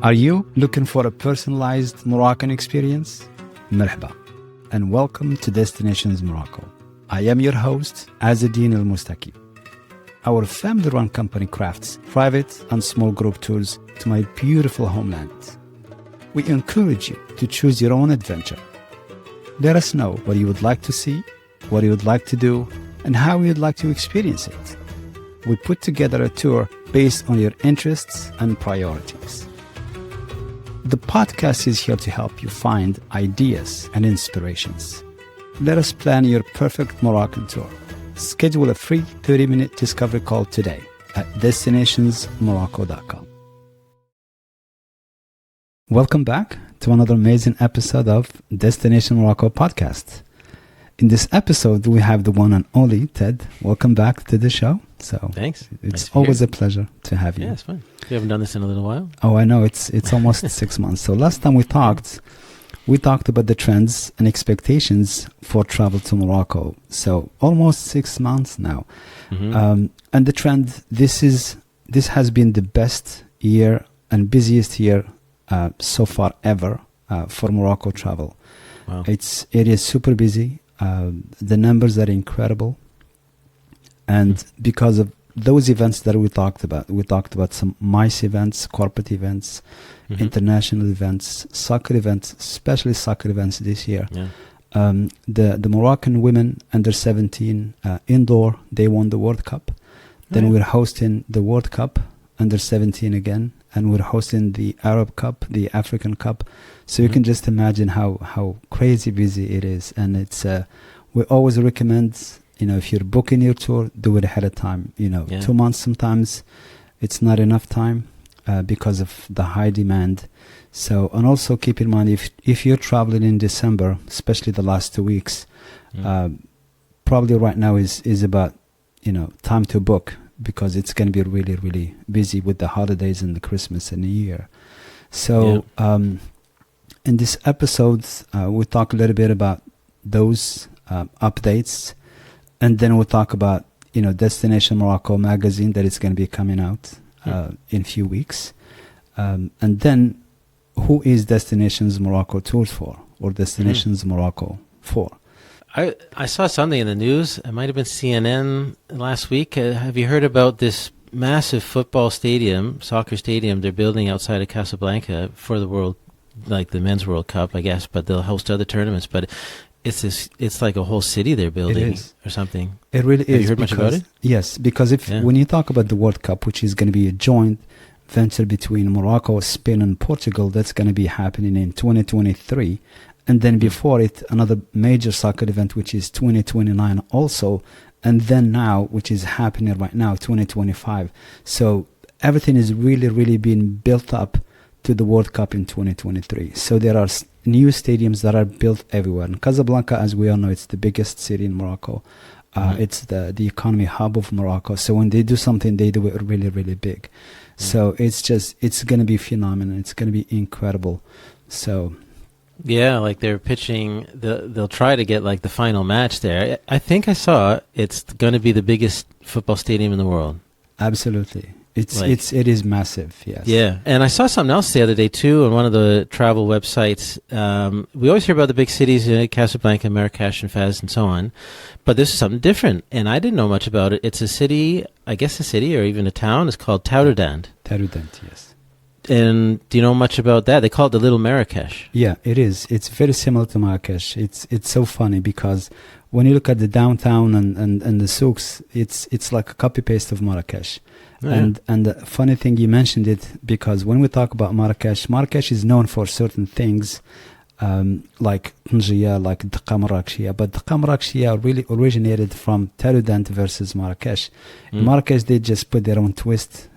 Are you looking for a personalized Moroccan experience? Merhaba, and welcome to Destinations Morocco. I am your host, Azadine El Mustaki. Our family-run company crafts private and small group tours to my beautiful homeland. We encourage you to choose your own adventure. Let us know what you would like to see, what you would like to do, and how you would like to experience it. We put together a tour based on your interests and priorities. The podcast is here to help you find ideas and inspirations. Let us plan your perfect Moroccan tour. Schedule a free 30-minute discovery call today at destinationsmorocco.com. Welcome back to another amazing episode of Destination Morocco podcast. In this episode, we have the one and only Ted. Welcome back to the show. So thanks. It's always a pleasure to have you. Yeah, it's fun. You haven't done this in a little while. Oh, I know. It's almost 6 months. So last time we talked about the trends and expectations for travel to Morocco. So almost 6 months now. Mm-hmm. And the trend, this has been the best year and busiest year so far ever for Morocco travel. Wow. It is super busy. The numbers are incredible. And because of those events that we talked about some MICE events, corporate events, international events, soccer events, especially soccer events this year. Yeah. The Moroccan women under 17 indoor, they won the World Cup. Then we're hosting the World Cup under 17 again, and we're hosting the Arab Cup, the African Cup. So you can just imagine how crazy busy it is. And it's we always recommend, if you're booking your tour, do it ahead of time. 2 months sometimes it's not enough time because of the high demand. So, and also keep in mind, if you're traveling in December, especially the last 2 weeks, probably right now is about time to book, because it's going to be really, really busy with the holidays and the Christmas and New Year. So in this episode, we'll talk a little bit about those updates, and then we'll talk about Destination Morocco magazine that is going to be coming out in a few weeks, and then who is Destinations Morocco Tours for, or Destinations Morocco for? I saw something in the news. It might have been CNN last week. Have you heard about this massive football stadium, soccer stadium they're building outside of Casablanca for the world, like the Men's World Cup, I guess, but they'll host other tournaments. But it's like a whole city they're building or something. It really is. Have you heard much about it? Yes, because when you talk about the World Cup, which is going to be a joint venture between Morocco, Spain, and Portugal, that's going to be happening in 2023. And then before it, another major soccer event, which is 2029 also. And then now, which is happening right now, 2025. So everything is really, really being built up to the World Cup in 2023. So there are new stadiums that are built everywhere. And Casablanca, as we all know, it's the biggest city in Morocco. It's the economy hub of Morocco. So when they do something, they do it really, really big. So it's going to be phenomenal. It's going to be incredible. So... yeah, like they're pitching, they'll try to get like the final match there. I think I saw it's going to be the biggest football stadium in the world. Absolutely. It is massive, yes. Yeah, and I saw something else the other day too on one of the travel websites. We always hear about the big cities, Casablanca, Marrakesh, and Fez, and so on. But this is something different, and I didn't know much about it. It's a city, I guess a city or even a town. It's called Taroudant. Taroudant, yes. And do you know much about that? They call it the Little Marrakesh. Yeah, it is. It's very similar to Marrakesh. It's so funny because when you look at the downtown and the souks, it's like a copy paste of Marrakesh. And the funny thing, you mentioned it, because when we talk about Marrakesh is known for certain things like Tangier, like Dqa Marrakechia. But Dqa Marrakechia really originated from Taroudant versus Marrakesh. In Marrakesh, they just put their own twist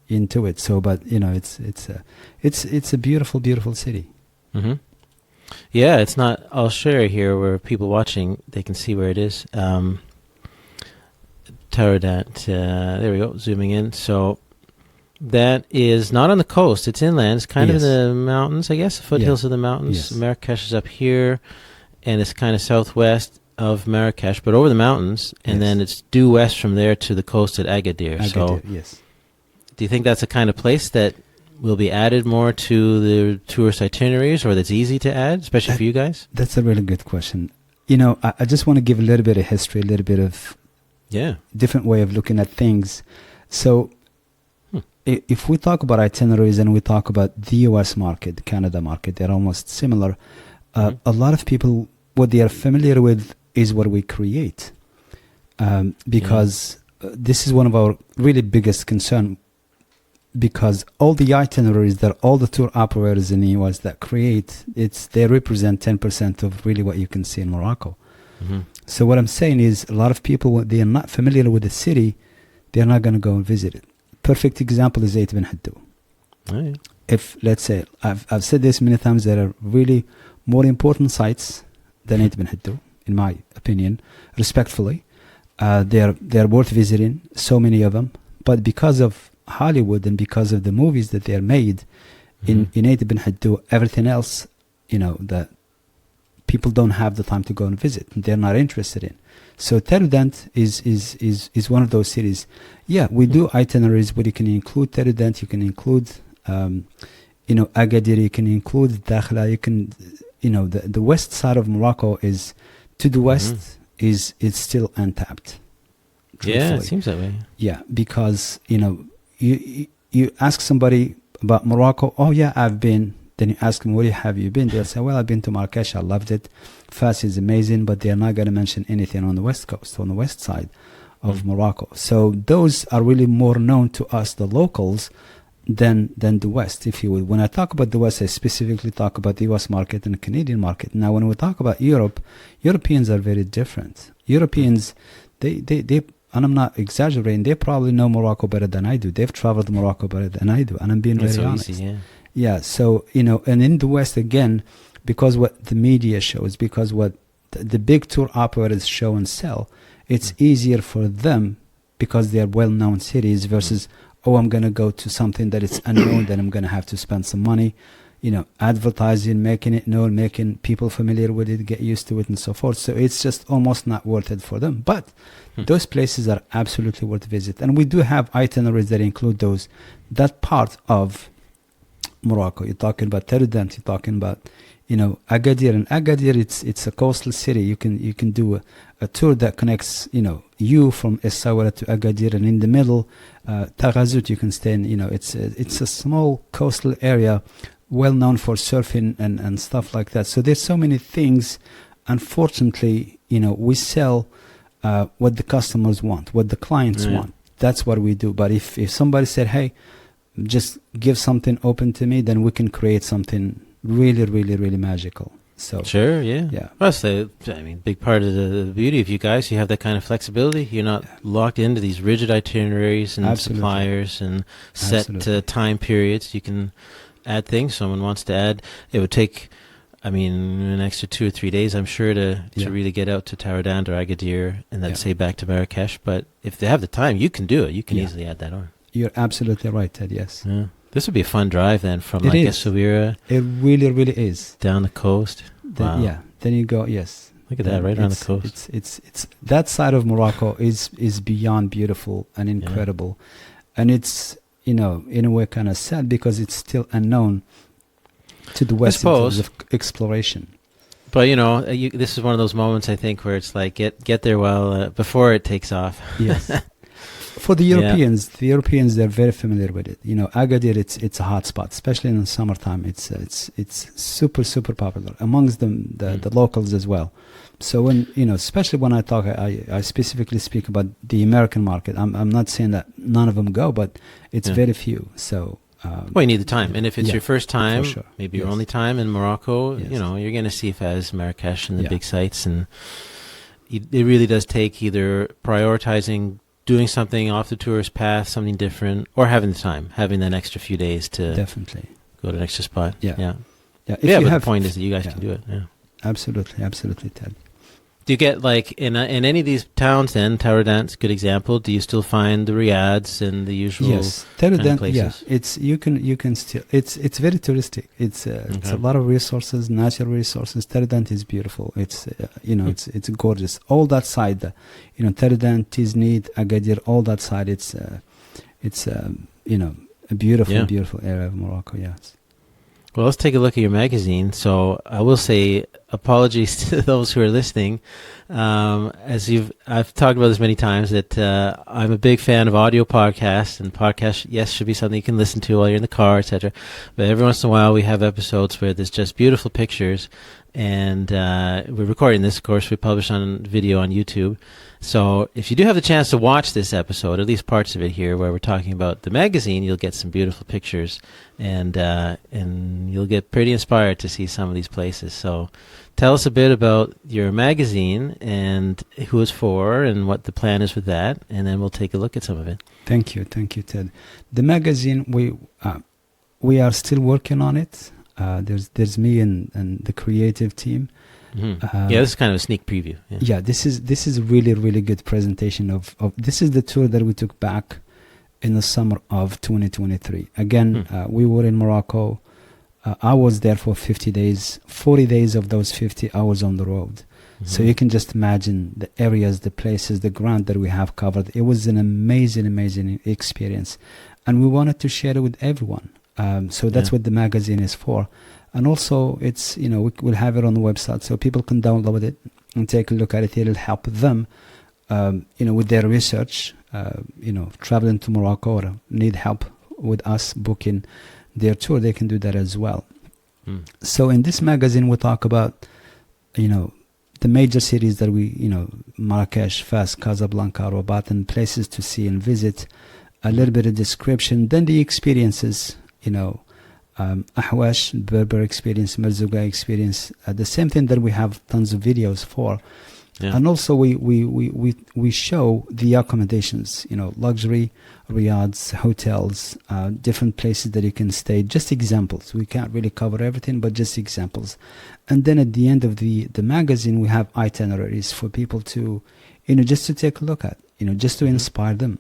into it. So, but it's a beautiful, beautiful city. Mm-hmm. Yeah, it's not. I'll share here where people watching, they can see where it is. Taroudant. There we go. Zooming in. So that is not on the coast. It's inland. It's kind of in the mountains, I guess. The foothills of the mountains. Yes. Marrakesh is up here, and it's kind of southwest of Marrakesh, but over the mountains, and then it's due west from there to the coast at Agadir. So, yes. do you think that's the kind of place that will be added more to the tourist itineraries, or that's easy to add, especially for you guys? That's a really good question. I just want to give a little bit of history, a little bit of different way of looking at things. So if we talk about itineraries and we talk about the US market, the Canada market, they're almost similar. A lot of people, what they are familiar with is what we create. Because this is one of our really biggest concern, because all the itineraries that all the tour operators in the US that create, they represent 10% of really what you can see in Morocco. So what I'm saying is, a lot of people, when they are not familiar with the city, they're not going to go and visit it. Perfect example is Ait bin Haddou. If, let's say, I've said this many times, there are really more important sites than Ait bin Haddou, in my opinion, respectfully. They're worth visiting, so many of them. But because of Hollywood and because of the movies that they're made in Ait bin Haddou, everything else, that people don't have the time to go and visit. They're not interested in. So Terudant is one of those cities. Yeah, we do itineraries where you can include Terudant, you can include, Agadir, you can include Dakhla, you can, the west side of Morocco is, to the west, is still untapped. Yeah, it seems that way. Yeah, because, you ask somebody about Morocco, oh yeah, I've been. Then you ask them, where have you been? They'll say, well, I've been to Marrakesh, I loved it. Fas is amazing, but they're not going to mention anything on the west coast, on the west side of Morocco. So those are really more known to us, the locals, than the west, if you will. When I talk about the west, I specifically talk about the US market and the Canadian market. Now, when we talk about Europe, Europeans are very different. Europeans, they and I'm not exaggerating, they probably know Morocco better than I do. They've traveled Morocco better than I do, and I'm being very honest. Easy, Yeah, so, and in the West, again, because what the media shows, because what the big tour operators show and sell, it's easier for them because they're well-known cities versus, I'm going to go to something that is unknown, then I'm going to have to spend some money, advertising, making it known, making people familiar with it, get used to it, and so forth. So it's just almost not worth it for them. But those places are absolutely worth visit. And we do have itineraries that include that part of Morocco. You're talking about Terudant, you're talking about, Agadir. And Agadir, it's a coastal city. You can do a tour that connects, you from Essaouira to Agadir, and in the middle, Taghazout, you can stay in, it's a small coastal area, well known for surfing and stuff like that. So there's so many things. Unfortunately, we sell what the customers want, what the clients want. That's what we do. But if somebody said, hey, just give something open to me, then we can create something really, really, really magical. So sure, yeah. Plus, big part of the beauty of you guys, you have that kind of flexibility. You're not locked into these rigid itineraries and suppliers and set time periods. You can add things. Someone wants to add. It would take, an extra 2 or 3 days, I'm sure, to really get out to Terudant or Agadir and then say back to Marrakesh. But if they have the time, you can do it. You can easily add that on. You're absolutely right, Ted, yes. Yeah. This would be a fun drive then from Essaouira. It really, really is. Down the coast. Wow. Yeah, then you go, yes. Look at that, right on the coast. It's that side of Morocco is beyond beautiful and incredible. And it's, in a way kind of sad because it's still unknown to the West in terms of exploration. But, this is one of those moments, I think, where it's like, get there before it takes off. Yes. For the Europeans, they're very familiar with it. Agadir, it's a hot spot, especially in the summertime. It's super, super popular amongst the locals as well. So when, especially when I talk, I specifically speak about the American market. I'm not saying that none of them go, but it's very few. So, you need the time. And if it's your first time, maybe your only time in Morocco, Yes. You're going to see Fez, Marrakesh, and the big sites. And it really does take either prioritizing doing something off the tourist path, something different, or having the time, having that extra few days to definitely go to an extra spot. Yeah. But the point is that you guys can do it. Yeah. Absolutely, Ted. Do you get in any of these towns? Then Terudant's a good example. Do you still find the riads and the usual Terudant, places? It's you can still it's very touristic. It's a lot of resources, natural resources. Terudant is beautiful. It's it's gorgeous. All that side, Terudant, Tiznit, Agadir, all that side. It's a beautiful, Yeah. beautiful area of Morocco. Yes. Well, let's take a look at your magazine. So I will say apologies to those who are listening. I've talked about this many times that I'm a big fan of audio podcasts, and podcasts, yes, should be something you can listen to while you're in the car, etc. But every once in a while, we have episodes where there's just beautiful pictures, and we're recording this. Of course, we publish on video on YouTube. So if you do have the chance to watch this episode, at least parts of it here, where we're talking about the magazine, you'll get some beautiful pictures, and you'll get pretty inspired to see some of these places. So tell us a bit about your magazine and who it's for and what the plan is with that, and then we'll take a look at some of it. Thank you, Ted. The magazine, we are still working on it. There's me and the creative team. Mm-hmm. This is kind of a sneak preview. Yeah, this is a really, really good presentation of this is the tour that we took back in the summer of 2023. Again, we were in Morocco. I was there for 50 days. 40 days of those 50 I was on the road. Mm-hmm. So you can just imagine the areas, the places, the ground that we have covered. It was an amazing, amazing experience. And we wanted to share it with everyone. So that's what the magazine is for. And also, it's, we'll have it on the website so people can download it and take a look at it. It'll help them, with their research, traveling to Morocco or need help with us booking their tour. They can do that as well. So in this magazine, we talk about, the major cities that we, Marrakesh, Fez, Casablanca, Rabat, and places to see and visit, a little bit of description, then the experiences, Ahwash, Berber experience, Merzouga experience, the same thing that we have tons of videos for. Yeah. And also we show the accommodations, luxury, riads, hotels, different places that you can stay, just examples. We can't really cover everything, but just examples. And then at the end of the magazine, we have itineraries for people to, just to take a look at, just to inspire them,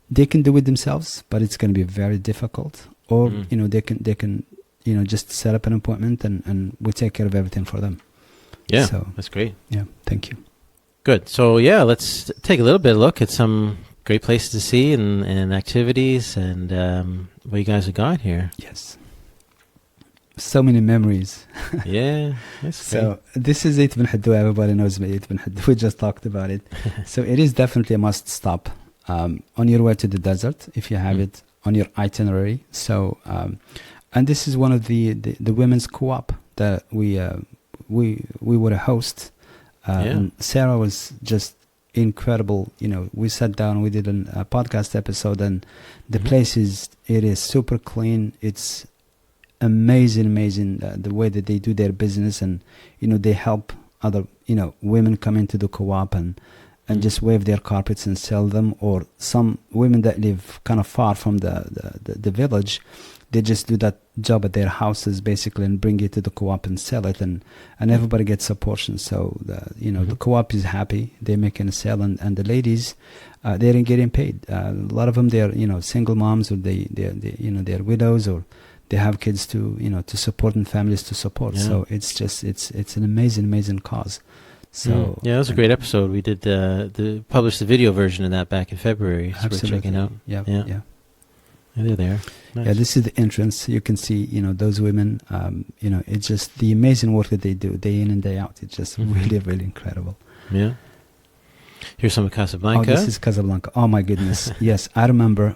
they can do it themselves, but it's going to be very difficult. Or they can just set up an appointment and we take care of everything for them. Yeah, so, that's great. Yeah, thank you. Good. So let's take a little bit of a look at some great places to see and activities and what you guys have got here. Yes. So many memories. Yeah, that's so this is Eid bin Haddou. Everybody knows about Eid bin Haddou. We just talked about it. So it is definitely a must stop. On your way to the desert, if you have it on your itinerary. So, and this is one of the women's co-op that we were a host. And Sarah was just incredible. We sat down, we did a podcast episode, and the place it is super clean. It's amazing the way that they do their business, and they help other women come into the co-op and just wave their carpets and sell them, or some women that live kind of far from the village, they just do that job at their houses basically and bring it to the co-op and sell it, and everybody gets a portion. So the co-op is happy, they're making a sale, and the ladies they're getting paid. A lot of them, they're single moms, or they're widows, or they have kids to to support and families to support. So it's an amazing cause. So that was a great episode. We did published the video version of that back in February. So we're checking out. Yeah. They're there. Nice. Yeah, this is the entrance. You can see, those women. It's just the amazing work that they do day in and day out. It's just really, really incredible. Yeah. Here's some of Casablanca. Oh, this is Casablanca. Oh my goodness. Yes, I remember.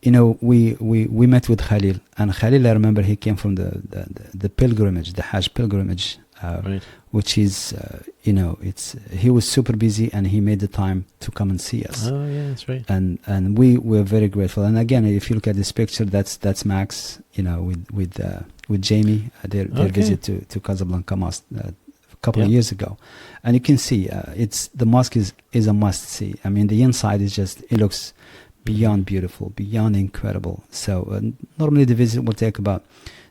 We met with Khalil, and Khalil, I remember he came from the pilgrimage, the Hajj pilgrimage. Right. Which is, he was super busy and he made the time to come and see us. Oh yeah, that's right. And we were very grateful. And again, if you look at this picture, that's Max, with Jamie, their visit to Casablanca Mosque a couple of years ago. And you can see, the mosque is a must see. I mean, the inside is it looks beyond beautiful, beyond incredible. So normally the visit will take about,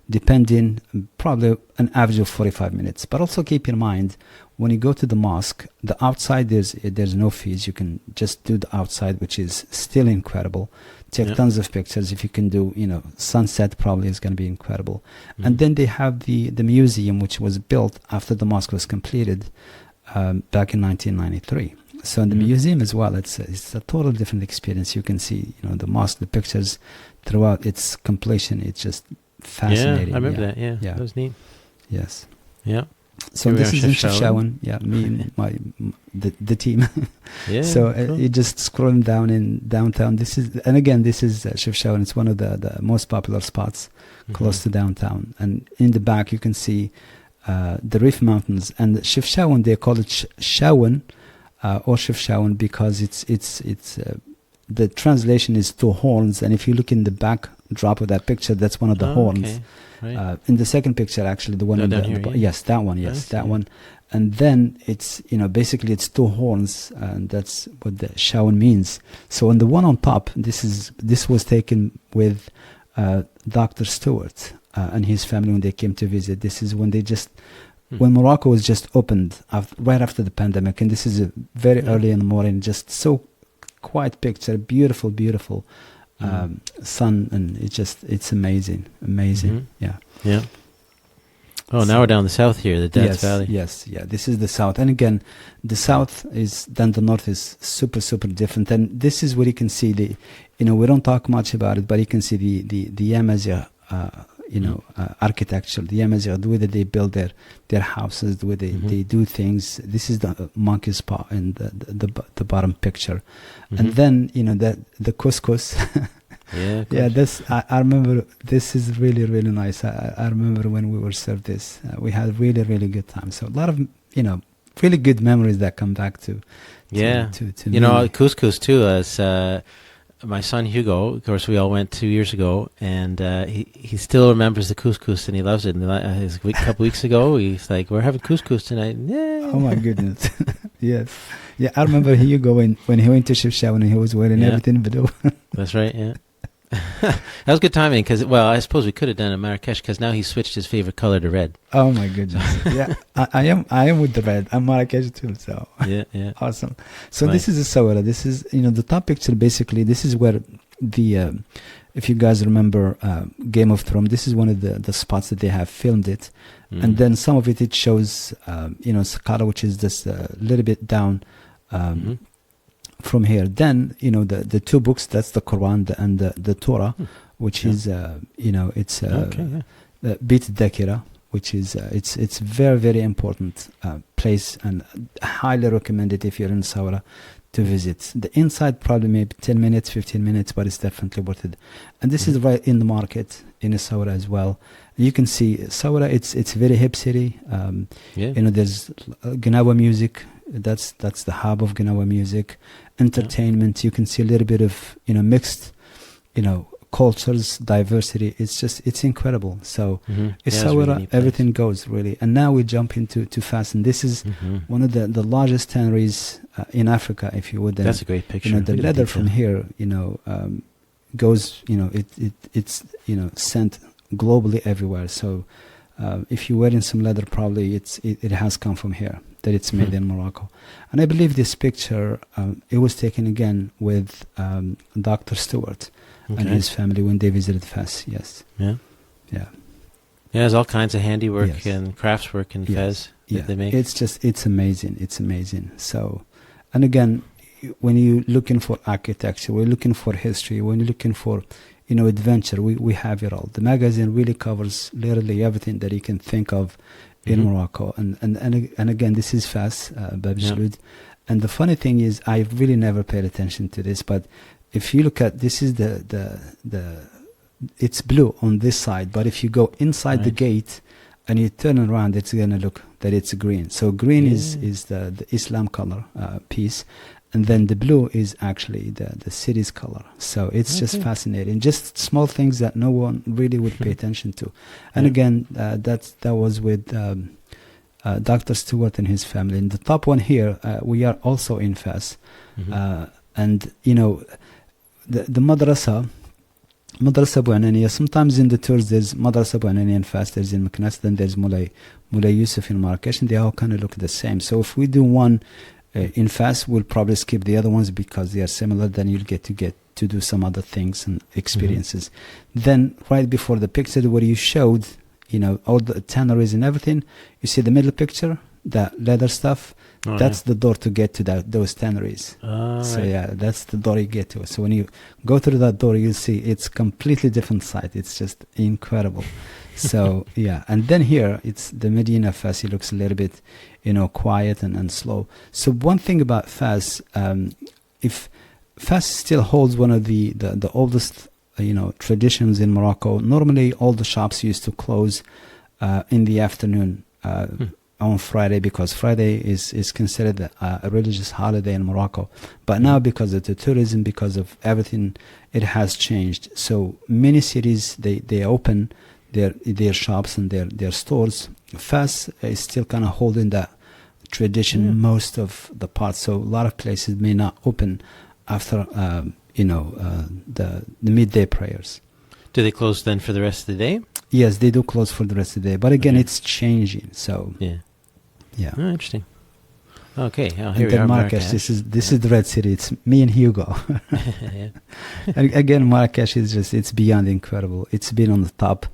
depending, probably an average of 45 minutes. But also keep in mind, when you go to the mosque, the outside, there's no fees. You can just do the outside, which is still incredible. Take tons of pictures. If you can do, sunset, probably is going to be incredible. And then they have the museum, which was built after the mosque was completed back in 1993. So in the museum as well, it's a total different experience. You can see, the mosque, the pictures throughout its completion. It's just fascinating. Yeah, I remember that. Yeah, that was neat. Yes. Yeah. So this is in Chefchaouen. Yeah, me and the team. Yeah. So cool. you just scrolling down in downtown. This is Chefchaouen. It's one of the most popular spots close to downtown. And in the back, you can see the Reef Mountains. And Chefchaouen, they call it Chaouen or Chefchaouen because it's the translation is two horns. And if you look in the backdrop of that picture, that's one of the horns. Okay. Right. In the second picture, actually, the one in down the, here, the yeah. yes, that one, that one, and then it's basically it's two horns, and that's what the Chaouen means. So on the one on top, this was taken with Dr. Stewart and his family when they came to visit. This is when when Morocco was just opened right after the pandemic, and this is very early in the morning, just so quiet picture, beautiful. Sun, and it's amazing. Yeah. Oh, now we're down the south here, the Death Valley. Yes, this is the south, and again, the south then the north is super different. And this is where you can see we don't talk much about it, but you can see the Amazigh, architecture, the Amazigh, the way that they build their houses, the way they do things. This is the monkey's paw in the bottom picture, and then the couscous. Yeah, this I remember. This is really nice. I remember when we were served this. We had really good time. So a lot of really good memories that come back to me. Couscous too. As my son Hugo, of course, we all went 2 years ago, and he still remembers the couscous and he loves it. And a couple weeks ago, he's like, "We're having couscous tonight." Yeah. Oh my goodness! Yes, yeah. I remember Hugo when he went to Chefchaouen and he was wearing everything below. That's right. Yeah. That was good timing because, I suppose we could have done it in Marrakesh because now he's switched his favorite color to red. Oh my goodness! Yeah, I am with the red. I'm Marrakesh too, so yeah, awesome. So nice. This is a Sawara. This is the top picture. Basically, this is where the if you guys remember Game of Thrones, this is one of the spots that they have filmed it, and then some of it shows Saqqara, which is just a little bit down. From here, then the two books, that's the Quran and the Torah, which is it's Beit Dakira, which is it's very important place, and highly recommended if you're in Sawara to visit. The inside probably maybe 10 minutes, 15 minutes, but it's definitely worth it. And this is right in the market in Sawara as well. You can see Sawara, it's a very hip city. There's Gnawa music. That's the hub of Gnawa music. Entertainment, you can see a little bit of mixed cultures, diversity. It's incredible. So it's Sawara, really everything goes really. And now we jump into Fas, and this is one of the largest tanneries in Africa, if you would. That's a great picture. The leather from here goes it's sent globally everywhere. So if you're wearing some leather, probably it has come from here, that it's made in Morocco. And I believe this picture, it was taken again with Dr. Stewart and his family when they visited Fez. Yes. Yeah. There's all kinds of handiwork and craftswork in Fez that they make. It's amazing. So, and again, when you're looking for architecture, we're looking for history, when you're looking for adventure, we have it all. The magazine really covers literally everything that you can think of in Morocco. And again, this is Fas, Bab Jaloud. And the funny thing is, I really never paid attention to this, but if you look at, this is it's blue on this side, but if you go inside the gate and you turn around, it's going to look that it's green. So green is the Islam color piece. And then the blue is actually the city's color. So it's just fascinating. Just small things that no one really would pay attention to. And again, that was with Dr. Stewart and his family. And the top one here, we are also in Fez. And, the Madrasa Bouananiya, sometimes in the tours there's Madrasa Bouananiya in Fez, there's in Meknes, then there's Moulay Yusuf in Marrakesh, and they all kind of look the same. So if we do one in Fez, we'll probably skip the other ones because they are similar. Then you'll get to do some other things and experiences. Then right before the picture where you showed, all the tanneries and everything, you see the middle picture. that leather stuff. Oh, That's the door to get to those tanneries. So right. yeah, that's the door you get to. So when you go through that door, you'll see it's completely different sight. It's just incredible. So yeah, and then here it's the Medina Fez. It looks a little bit, quiet and slow. So one thing about Fez, if Fez still holds one of the oldest, traditions in Morocco. Normally, all the shops used to close in the afternoon. On Friday, because Friday is considered a religious holiday in Morocco. But now, because of the tourism, because of everything, it has changed. So many cities, they open their shops and their stores. Fez is still kind of holding that tradition most of the parts. So a lot of places may not open after the midday prayers. Do they close then for the rest of the day? Yes, they do close for the rest of the day. But again, it's changing. So yeah. Oh, interesting. Okay, here and we then are, Marrakesh. This is the Red City. It's me and Hugo. Yeah. And again, Marrakesh is it's beyond incredible. It's been on the top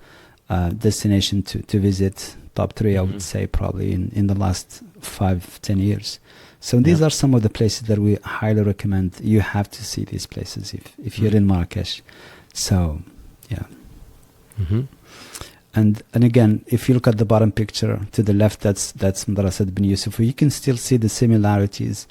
destination to visit, top 3, I would say, probably in the last 5-10 years. So these are some of the places that we highly recommend. You have to see these places if you're in Marrakesh. So, yeah. And again, if you look at the bottom picture to the left, that's Madrasat bin Yusuf. You can still see the similarities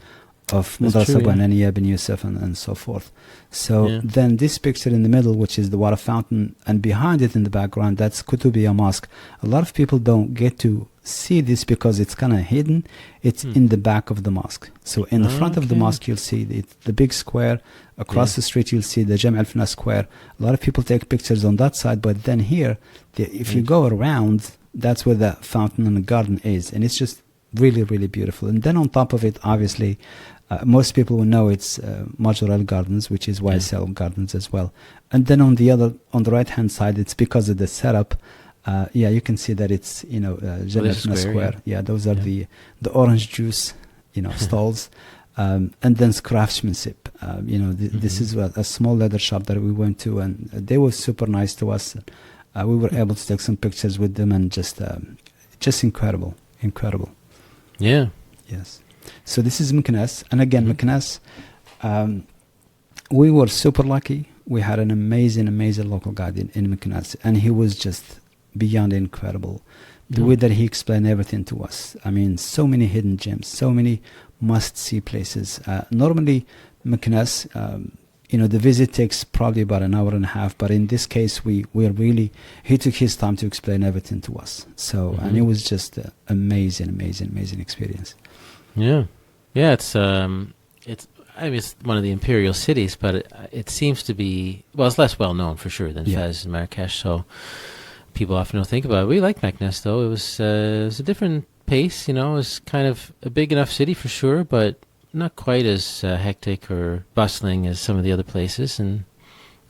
of Madrasa Bananiya bin Yusuf and so forth. So then this picture in the middle, which is the water fountain, and behind it in the background, that's Kutubiyya Mosque. A lot of people don't get to see this because it's kind of hidden. It's in the back of the mosque. So in the front of the mosque, you'll see the big square. Across the street, you'll see the Jam' al-Fna square. A lot of people take pictures on that side, but then here, if you go around, that's where the fountain and the garden is. And it's just really, really beautiful. And then on top of it, obviously, most people will know it's Majorel Gardens, which is YSL Gardens as well. And then on the right-hand side, it's because of the setup. You can see that it's, Jam' al-Fna square. Yeah, those are the orange juice, stalls. And then craftsmanship. This is a small leather shop that we went to, and they were super nice to us. We were able to take some pictures with them, and just incredible. Yeah. Yes. So this is Meknes, and again, Meknes, we were super lucky. We had an amazing local guide in Meknes, and he was just beyond incredible. The way that he explained everything to us. I mean, so many hidden gems, so many must-see places. Normally, Meknes, the visit takes probably about an hour and a half, but in this case, he took his time to explain everything to us. So, and it was just an amazing experience. Yeah, it's it's one of the imperial cities, but it seems to be, it's less well known for sure than Fez and Marrakesh. So people often don't think about it. We like Meknes though. It was a different pace. It was kind of a big enough city for sure, but not quite as hectic or bustling as some of the other places. And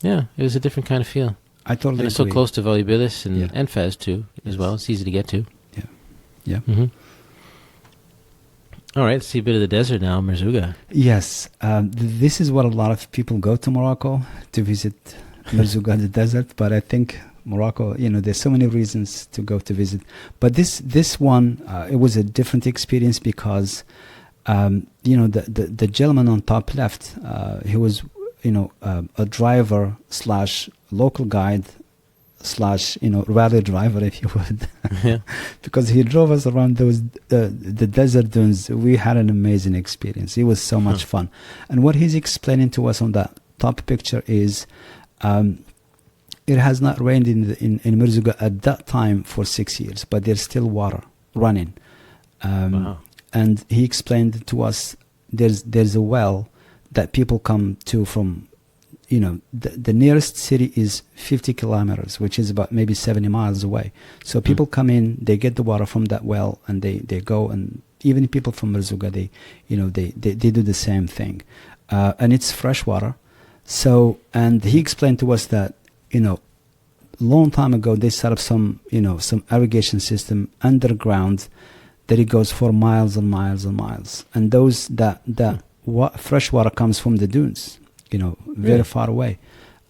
it was a different kind of feel. I totally agree. And it's so close to Volubilis and Fez too, as well. It's easy to get to. Yeah. All right, let's see a bit of the desert now, Merzouga. Yes, this is what a lot of people go to Morocco to visit Merzouga, the desert. But I think Morocco, there's so many reasons to go to visit. But this one, it was a different experience because, the gentleman on top left, he was, a driver / local guide / rally driver, if you would, because he drove us around those the desert dunes. We had an amazing experience. It was so much fun. And what he's explaining to us on that top picture is, it has not rained in Merzouga at that time for 6 years, but there's still water running. Wow. And he explained to us there's a well that people come to from. The nearest city is 50 kilometers, which is about maybe 70 miles away. So people come in, they get the water from that well, and they go, and even people from Merzouga, they do the same thing. And it's fresh water. So, and he explained to us that, long time ago, they set up some irrigation system underground that it goes for miles and miles and miles. And fresh water comes from the dunes. Very far away,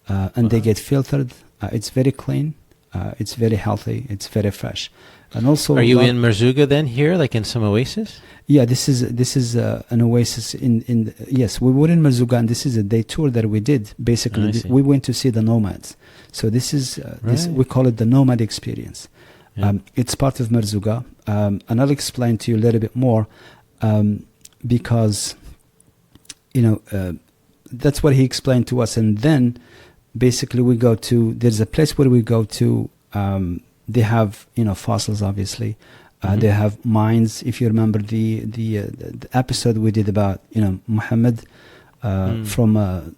and they get filtered. It's very clean. It's very healthy. It's very fresh. And also, are you in Merzouga then here, like in some oasis? Yeah, this is an oasis in yes, we were in Merzouga, and this is a day tour that we did. Basically, we went to see the nomads. So this is this, we call it the nomad experience. Yeah. It's part of Merzouga, and I'll explain to you a little bit more, because that's what he explained to us. And then basically we go to, there's a place where we go to, they have fossils, obviously. They have mines. If you remember the episode we did about Muhammad from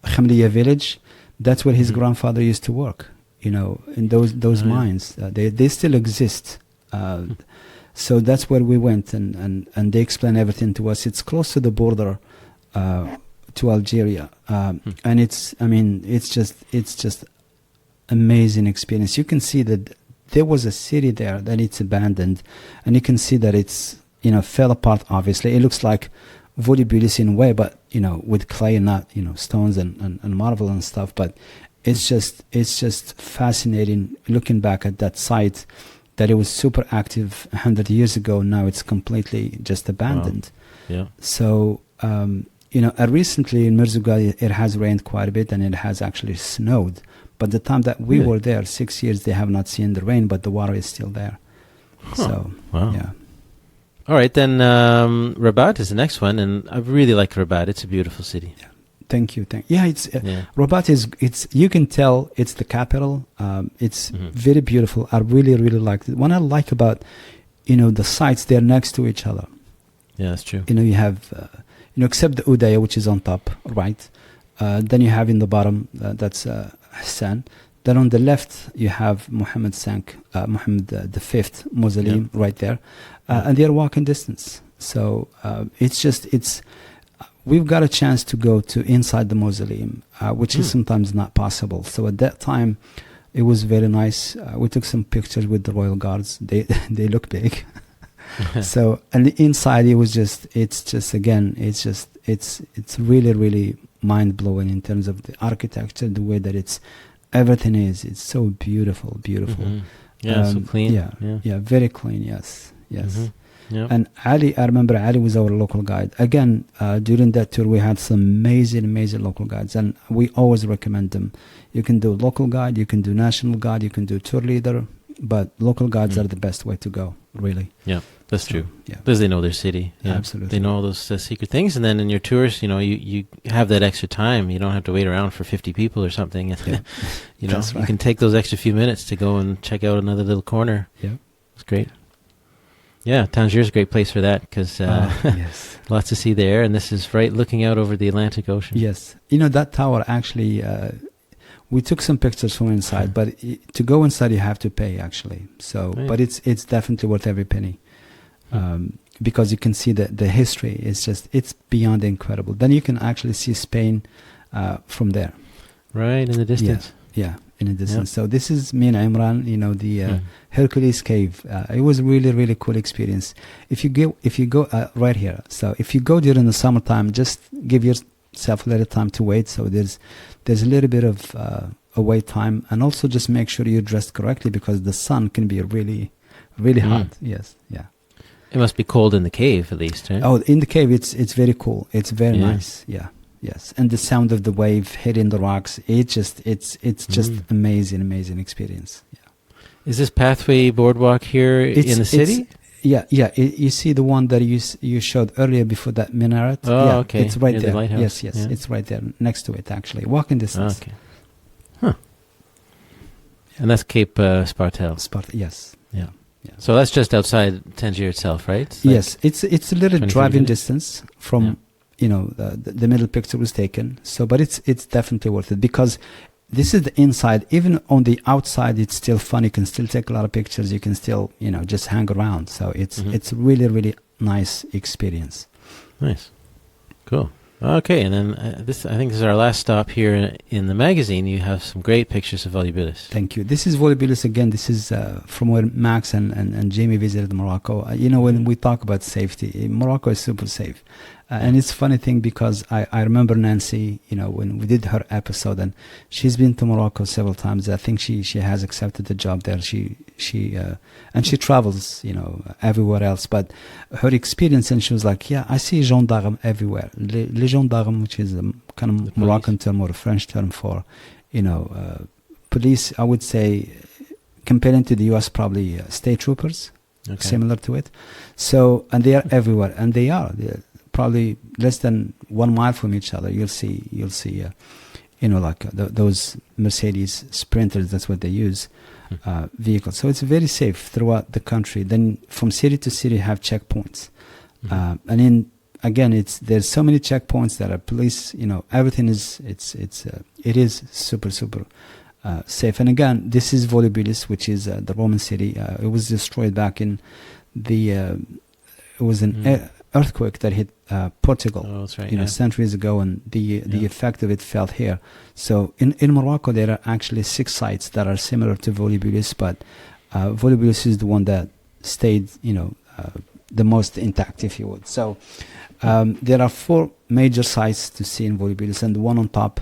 Khamliya village, that's where his grandfather used to work. In those mines, they still exist. So that's where we went, and they explained everything to us. It's close to the border to Algeria, and it's just amazing experience. You can see that there was a city there that it's abandoned, and you can see that it's fell apart. Obviously, it looks like Volubilis in a way, but with clay and not stones and marble and stuff. But it's just fascinating looking back at that site, that it was super active 100 years ago. Now it's completely just abandoned. Wow. Yeah. So recently in Merzouga it has rained quite a bit, and it has actually snowed. But the time that we were there, 6 years, they have not seen the rain, but the water is still there. So, yeah. All right, then Rabat is the next one, and I really like Rabat. It's a beautiful city. Yeah. Thank you. Yeah, Rabat it's you can tell it's the capital. It's very beautiful. I really, really like it. What I like about, the sites, they're next to each other. Yeah, that's true. You have, except the Udaya, which is on top, right? Then you have in the bottom, that's Hassan. Then on the left, you have Muhammad the fifth mausoleum right there. And they're walking distance. So we've got a chance to go to inside the mausoleum, which is sometimes not possible. So at that time, it was very nice. We took some pictures with the royal guards. They look big. So, and the inside, it's really, really mind blowing in terms of the architecture, the way that everything is. It's so beautiful. Yeah, so clean. Yeah, very clean. Yes. Yep. And Ali, I remember Ali was our local guide. Again, during that tour, we had some amazing local guides, and we always recommend them. You can do local guide, you can do national guide, you can do tour leader, but local guides are the best way to go, really. Yeah, that's true. Yeah. Because they know their city. Yeah. Absolutely. They know all those secret things, and then in your tours, you have that extra time. You don't have to wait around for 50 people or something. Yeah. You can take those extra few minutes to go and check out another little corner. Yeah. It's great. Yeah, Tangier is a great place for that, because yes. lots to see there, and this is right looking out over the Atlantic Ocean. Yes. That tower actually, we took some pictures from inside, but to go inside you have to pay actually. So, but it's definitely worth every penny, because you can see that the history is it's beyond incredible. Then you can actually see Spain from there. Right, in the distance. Yeah. In the distance. Yep. So this is me and Imran, the Hercules cave. It was a really, really cool experience. If you go right here, so if you go during the summertime, just give yourself a little time to wait. So there's a little bit of a wait time, and also just make sure you're dressed correctly, because the sun can be really, really hot. Yes, yeah. It must be cold in the cave, at least, right? Oh, in the cave, it's very cool. It's very nice. Yeah. Yes, and the sound of the wave hitting the rocks, it's just amazing experience. Yeah. Is this pathway boardwalk here in the city? Yeah. You see the one that you showed earlier before that minaret? Oh, yeah, okay. It's right near there. The lighthouse. Yes, yeah. It's right there next to it, actually. Walking distance. Okay. Huh. And that's Cape Spartel. Yes. Yeah. So that's just outside Tangier itself, right? Yes, it's a little driving distance from... the middle picture was taken. So, but it's definitely worth it, because this is the inside. Even on the outside, it's still fun. You can still take a lot of pictures. You can still, just hang around. So it's really, really nice experience. Nice. Cool. Okay. And then I think this is our last stop here in the magazine. You have some great pictures of Volubilis. Thank you. This is Volubilis again. This is from where Max and Jamie visited Morocco. When we talk about safety, Morocco is super safe. And it's a funny thing because I remember Nancy, when we did her episode, and she's been to Morocco several times. I think she has accepted the job there. And she travels, everywhere else. But her experience, and she was like, yeah, I see gendarmes everywhere. Les gendarmes, which is a kind of Moroccan term or a French term for, police, I would say, comparing to the U.S., probably state troopers, similar to it. So, and they are everywhere, and they're probably less than 1 mile from each other. You'll see, those Mercedes Sprinters. That's what they use, vehicles. So it's very safe throughout the country. Then from city to city, you have checkpoints, and there's so many checkpoints that are police. Everything is it is super safe. And again, this is Volubilis, which is the Roman city. It was destroyed back in it was an earthquake that hit Portugal, that's right, centuries ago, and the effect of it felt here. So in Morocco, there are actually 6 sites that are similar to Volubilis, but Volubilis is the one that stayed, the most intact, if you would. So there are 4 major sites to see in Volubilis, and the one on top,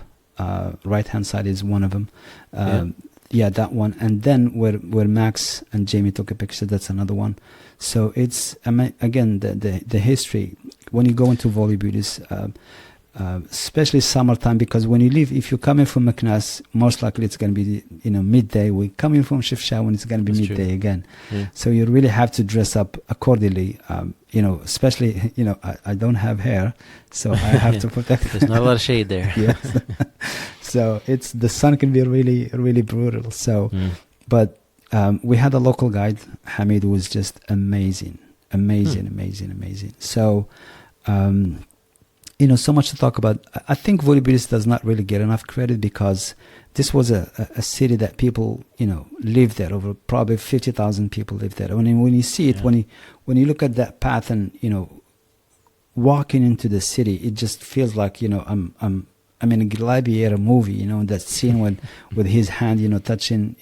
right-hand side, is one of them. That one. And then where Max and Jamie took a picture, that's another one. So it's, again, the history. When you go into Volubilis, especially summertime, because when you leave, if you're coming from Meknes, most likely it's going to be, midday. We're coming from Chefchaouen, when it's going to be midday again. Yeah. So you really have to dress up accordingly, especially, I don't have hair, so I have to protect. There's not a lot of shade there. Yes. So the sun can be really, really brutal. So, but we had a local guide, Hamid, who was just amazing. So, so much to talk about. I think Volubilis does not really get enough credit because this was a city that people, lived there. Over probably 50,000 people lived there. When you see it, when you look at that path and, walking into the city, it just feels like, I'm in a Gladiator movie, that scene with his hand, touching,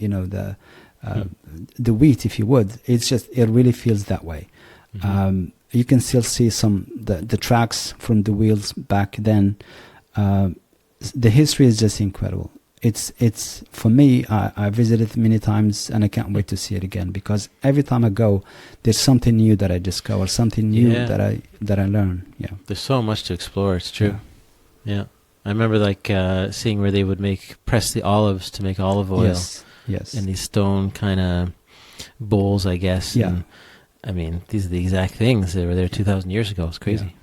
the wheat, if you would. It really feels that way. You can still see the tracks from the wheels back then. The history is just incredible. It's for me, I visited many times and I can't wait to see it again, because every time I go, there's something new that I discover, something new that I learn. Yeah. There's so much to explore. It's true. Yeah. I remember seeing where they would press the olives to make olive oil. Yes. In these stone kind of bowls, I guess. Yeah. And, these are the exact things that were there 2,000 years ago. It's crazy.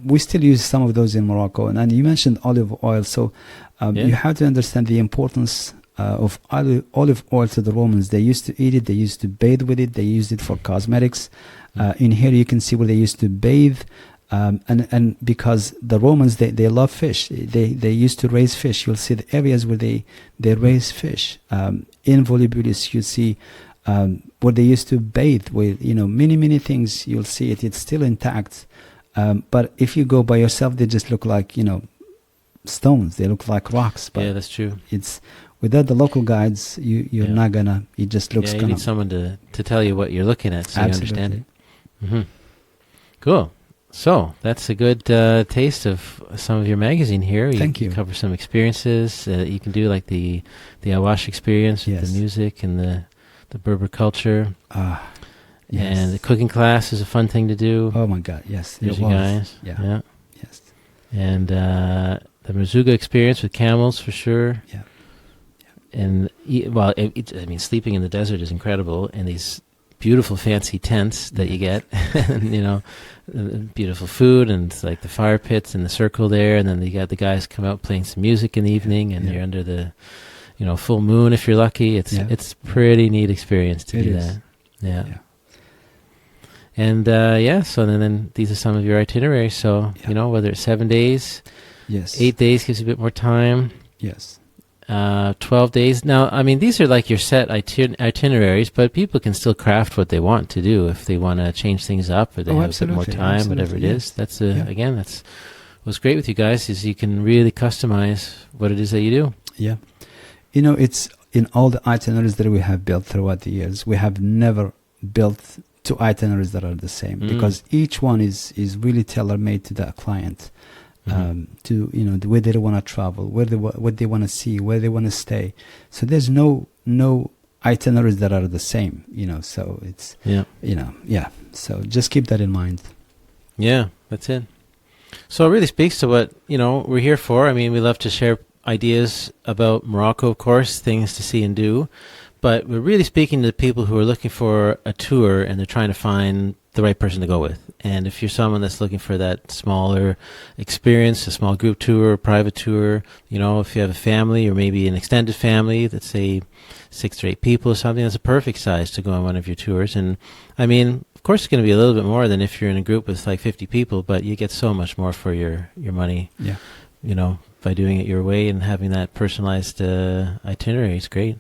We still use some of those in Morocco, and you mentioned olive oil. So you have to understand the importance of olive oil to the Romans. They used to eat it. They used to bathe with it. They used it for cosmetics. In here, you can see where they used to bathe. And because the Romans, they love fish. They used to raise fish. You'll see the areas where they raise fish. In Volubilis, you see where they used to bathe with, many things. You'll see it. It's still intact. But if you go by yourself, they just look like, stones. They look like rocks. But that's true. It's without the local guides, you're not gonna. It just looks. You need someone to tell you what you're looking at, so Absolutely. You understand it. Mm-hmm. Cool. So that's a good taste of some of your magazine here. Thank you. Cover some experiences you can do, like the Awash experience with Yes. the music and the Berber culture. Yes. And the cooking class is a fun thing to do. Oh my God! Yes, There's it you was. guys. Yeah. Yes. And the Mazuga experience with camels for sure. Yeah. And sleeping in the desert is incredible, and these beautiful fancy tents that you get, and, beautiful food, and it's like the fire pits and the circle there, and then you got the guys come out playing some music in the evening, and you're under the full moon if you're lucky. It's pretty neat experience to do that. Yeah. And so then these are some of your itineraries. So whether it's 7 days, 8 days gives you a bit more time. Yes. 12 days. Now, these are like your set itineraries, but people can still craft what they want to do if they want to change things up, or they have a bit more time, whatever it is. That's again, that's what's great with you guys, is you can really customize what it is that you do. Yeah. It's in all the itineraries that we have built throughout the years. We have never built two itineraries that are the same, because each one is really tailor-made to that client, to the way they want to travel, what they want to see, where they want to stay. So there's no itineraries that are the same, so it's so just keep that in mind. Yeah, that's it. So it really speaks to what we're here for. I mean, we love to share ideas about Morocco, of course, things to see and do, but we're really speaking to people who are looking for a tour and they're trying to find the right person to go with. And if you're someone that's looking for that smaller experience, a small group tour, private tour, if you have a family or maybe an extended family, let's say 6 to 8 people or something, that's a perfect size to go on one of your tours. And I mean, of course, it's going to be a little bit more than if you're in a group with like 50 people, but you get so much more for your money, by doing it your way and having that personalized itinerary. It's great.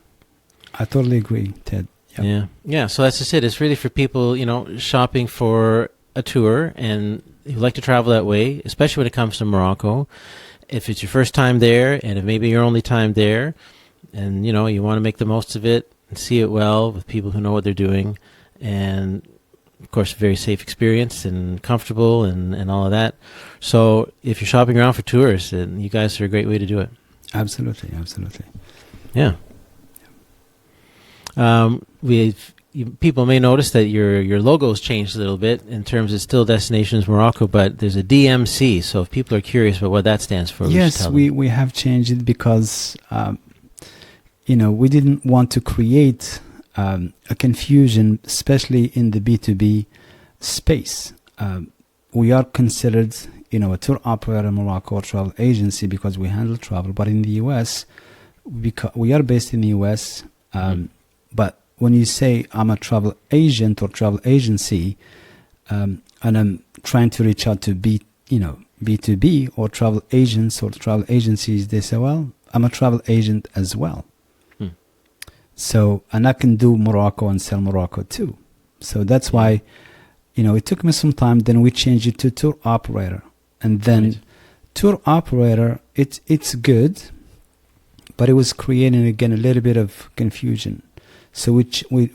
I totally agree, Ted. Yep. Yeah. So that's just it. It's really for people, shopping for a tour and who like to travel that way, especially when it comes to Morocco. If it's your first time there, and if maybe your only time there, and you want to make the most of it and see it well with people who know what they're doing, and of course, a very safe experience and comfortable and all of that. So if you're shopping around for tours, then you guys are a great way to do it. Absolutely. Yeah. People may notice that your logo's changed a little bit in terms of still Destinations Morocco, but there's a DMC. So if people are curious about what that stands for, yes, we have changed it because we didn't want to create a confusion, especially in the B2B space. We are considered a tour operator in Morocco or travel agency because we handle travel, but in the US, because we are based in the US. But when you say I'm a travel agent or travel agency, and I'm trying to reach out to B2B or travel agents or travel agencies, they say, well, I'm a travel agent as well. So, and I can do Morocco and sell Morocco too. So that's why, it took me some time. Then we changed it to tour operator, and then tour operator. It's good, but it was creating again a little bit of confusion. So which we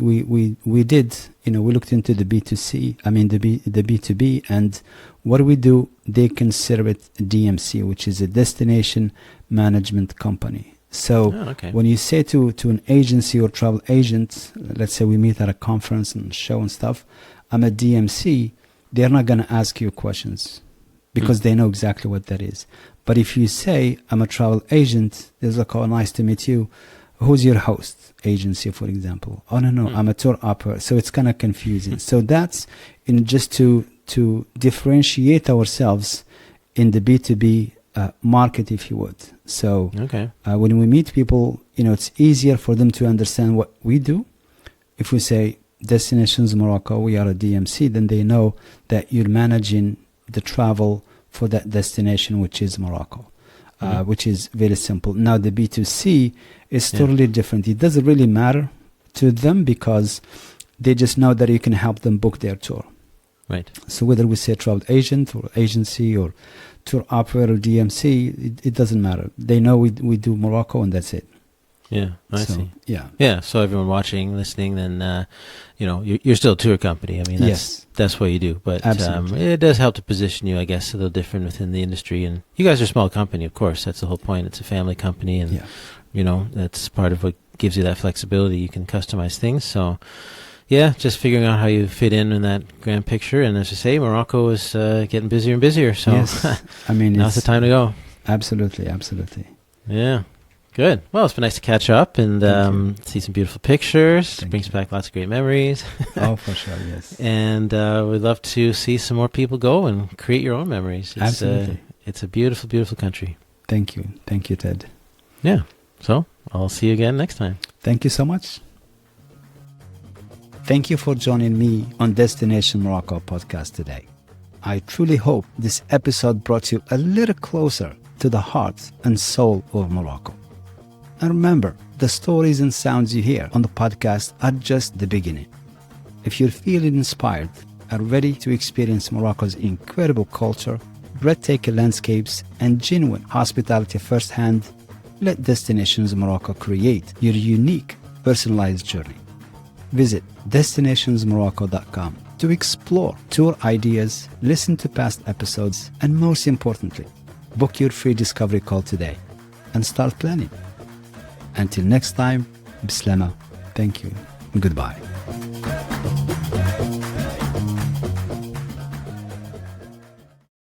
did, we looked into the B2C, the B2B, and what do we do? They consider it DMC, which is a destination management company. So when you say to an agency or travel agent, let's say we meet at a conference and show and stuff, I'm a DMC, they're not going to ask you questions because they know exactly what that is. But if you say I'm a travel agent, there's like, oh, nice to meet you. Who's your host agency, for example? Oh, no, I'm a tour operator. So it's kind of confusing. So that's just to differentiate ourselves in the B2B market, if you would. So when we meet people, it's easier for them to understand what we do. If we say Destinations Morocco, we are a DMC, then they know that you're managing the travel for that destination, which is Morocco. Which is very simple. Now the B2C is totally different. It doesn't really matter to them because they just know that you can help them book their tour. Right. So whether we say travel agent or agency or tour operator, DMC, it doesn't matter. They know we do Morocco and that's it. Yeah, I see. Yeah. So everyone watching, listening, then you're still a tour company. I mean, that's what you do. But it does help to position you, I guess, a little different within the industry. And you guys are a small company, of course. That's the whole point. It's a family company, and that's part of what gives you that flexibility. You can customize things. So, just figuring out how you fit in that grand picture. And as I say, Morocco is getting busier and busier. So, now's the time to go. Absolutely. Yeah. Good. Well, it's been nice to catch up and see some beautiful pictures. Brings back lots of great memories. Oh, for sure, yes. And we'd love to see some more people go and create your own memories. Absolutely. It's a beautiful, beautiful country. Thank you, Ted. Yeah. So I'll see you again next time. Thank you so much. Thank you for joining me on Destination Morocco podcast today. I truly hope this episode brought you a little closer to the heart and soul of Morocco. And remember, the stories and sounds you hear on the podcast are just the beginning. If you're feeling inspired and ready to experience Morocco's incredible culture, breathtaking landscapes, and genuine hospitality firsthand, let Destinations Morocco create your unique, personalized journey. visit destinationsmorocco.com to explore tour ideas, listen to past episodes, and most importantly, book your free discovery call today and start planning. Until next time, bislama. Thank you. Goodbye.